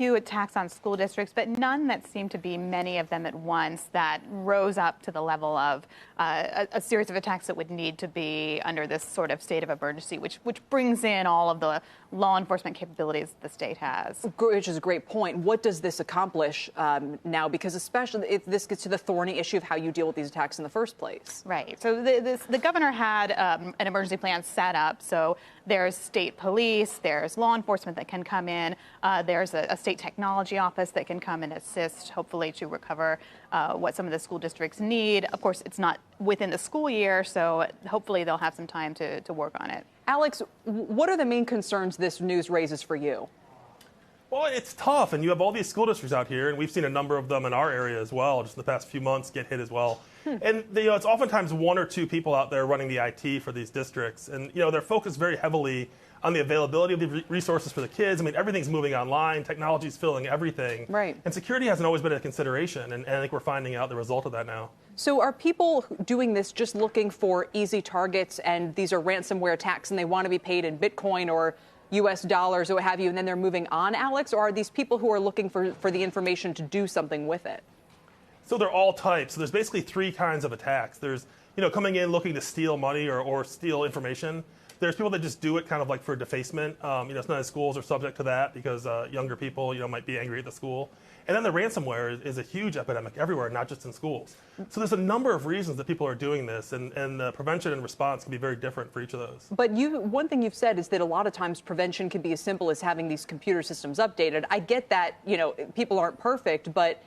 few attacks on school districts, but none that seem to be many of them at once that rose up to the level of a series of attacks that would need to be under this sort of state of emergency, which brings in all of the law enforcement capabilities the state has. Which is a great point. What does this accomplish now? Because especially if this gets to the thorny issue of how you deal with these attacks in the first place. Right. So the governor had an emergency plan set up. So there's state police, there's law enforcement that can come in, there's a state technology office that can come and assist, hopefully, to recover what some of the school districts need. Of course, it's not within the school year, so hopefully they'll have some time to work on it. Alex, what are the main concerns this news raises for you? Well, it's tough, and you have all these school districts out here, and we've seen a number of them in our area as well, just in the past few months get hit as well. And it's oftentimes one or two people out there running the IT for these districts, and they're focused very heavily on the availability of the resources for the kids. I mean, everything's moving online, technology's filling everything. Right. And security hasn't always been a consideration, and I think we're finding out the result of that now. So are people doing this just looking for easy targets, and these are ransomware attacks, and they want to be paid in Bitcoin or U.S. dollars or what have you, and then they're moving on, Alex? Or are these people who are looking for the information to do something with it? So they're all types. So there's basically three kinds of attacks. There's, coming in looking to steal money or steal information. There's people that just do it kind of like for defacement. Sometimes schools are subject to that because younger people, might be angry at the school. And then the ransomware is a huge epidemic everywhere, not just in schools. So there's a number of reasons that people are doing this, and the prevention and response can be very different for each of those. But one thing you've said is that a lot of times prevention can be as simple as having these computer systems updated. I get that, people aren't perfect, but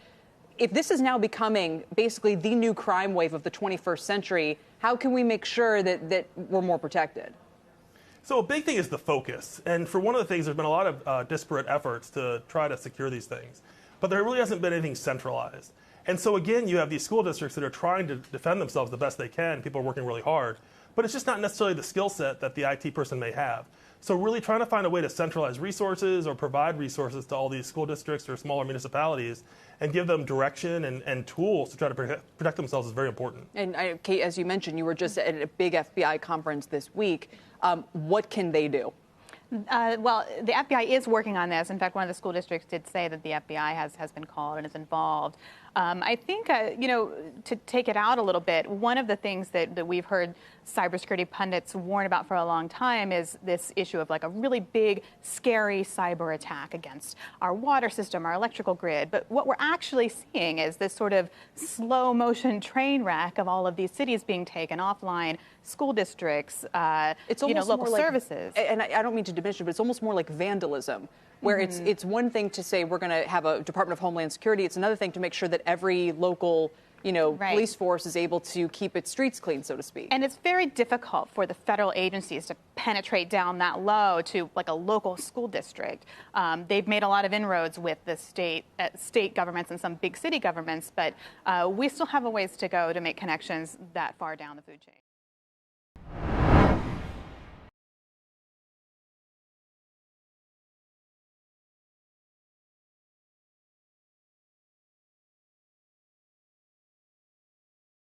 if this is now becoming basically the new crime wave of the 21st century, how can we make sure that we're more protected? So a big thing is the focus. And for one of the things, there's been a lot of disparate efforts to try to secure these things. But there really hasn't been anything centralized. And so, again, you have these school districts that are trying to defend themselves the best they can. People are working really hard. But it's just not necessarily the skill set that the IT person may have. So really trying to find a way to centralize resources or provide resources to all these school districts or smaller municipalities and give them direction and tools to try to protect themselves is very important. And Kate, as you mentioned, you were just at a big FBI conference this week. What can they do? Well, the FBI is working on this. In fact, one of the school districts did say that the FBI has been called and is involved. I think, to take it out a little bit, one of the things that we've heard cybersecurity pundits warn about for a long time is this issue of like a really big, scary cyber attack against our water system, our electrical grid. But what we're actually seeing is this sort of slow motion train wreck of all of these cities being taken offline, school districts, local services. And I don't mean to diminish it, but it's almost more like vandalism, where it's one thing to say we're going to have a Department of Homeland Security. It's another thing to make sure that every local police force is able to keep its streets clean, so to speak. And it's very difficult for the federal agencies to penetrate down that low to like a local school district. They've made a lot of inroads with the state governments and some big city governments, but we still have a ways to go to make connections that far down the food chain.